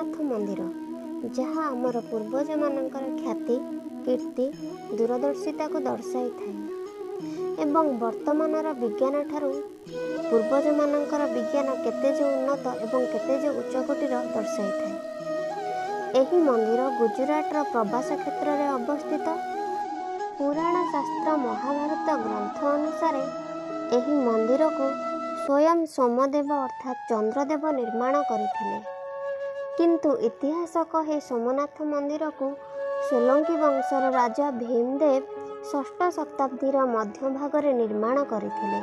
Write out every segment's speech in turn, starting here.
सोमनाथ मंदिर, जहाँ आमर पूर्वज मानकर ख्याति कीर्ति दूरदर्शिता को दर्शाई थाए एवं वर्तमानर विज्ञान ठारू पूर्वज मानकर विज्ञान केते जो उन्नत एवं केते जो उच्चकोटीर दर्शाई थाए। एही मंदिर गुजरातर प्रवास क्षेत्र में अवस्थित। पुराण शास्त्र महाभारत ग्रंथ अनुसार एही मंदिर को स्वयं सोमदेव अर्थात चंद्रदेव निर्माण करथिले, किंतु इतिहास कहे सोमनाथ मंदिर को सोलंकी वंशर राजा भीमदेव 6ठ शताब्दीर मध्य भागरे निर्माण करथिले।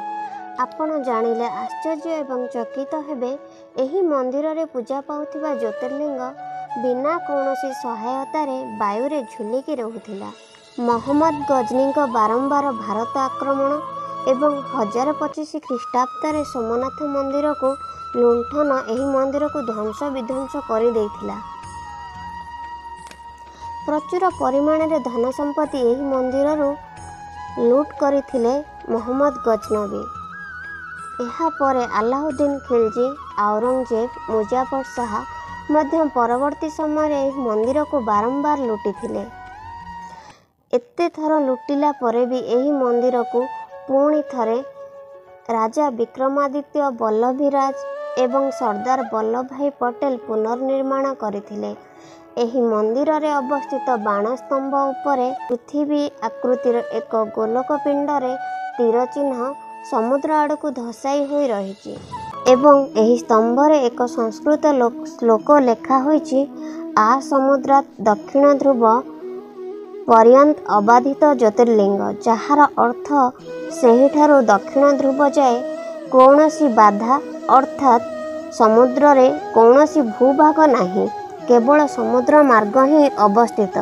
आपण जानिले आश्चर्य एवं चकित हेबे एही मंदिर रे पूजा पाउथिबा ज्योतिर्लिंग बिना कौनसी सहायतारे वायुरे झुलिकी रहुथिला। मोहम्मद गजनी बारंबार भारत आक्रमण एवं 1025 ख्रीष्टाब्द सोमनाथ मंदिर को लुंठन एही मंदिर को ध्वंस विध्वंस कर देथिला। प्रचुर परिमाण रे धन संपत्ति एही मंदिर लूट करथिले मोहम्मद गजनबी। एहा परे अलाउद्दीन खिलजी, औरंगजेब, मुजाफर शाह मध्य परवर्ती समय एही मंदिर को बारंबार लुटिथिले। एते थर लुटिला परे भी एही मंदिर को पुणी थरे राजा विक्रमादित्य वल्लभीराज एवं सरदार वल्लभ भाई पटेल पुनर्निर्माण करथिले। एही मंदिर रे अवस्थित बाणस्तंभ उपरे पृथ्वी आकृतिर एक गोलक पिंड रे तीर चिन्ह समुद्र आड़ को धसाई होई रहिछि एवं एही स्तंभ रे एक संस्कृत श्लोक लेखा होइछि, आ समुद्रात दक्षिण ध्रुव पर्यंत अबाधित ज्योतिर्लिंग, जहार अर्थ सेहिठारु दक्षिण ध्रुव जाए कौनसी बाधा अर्थात समुद्र रे कौनसी भूभाग नाही, केवल समुद्र मार्ग ही अवस्थित।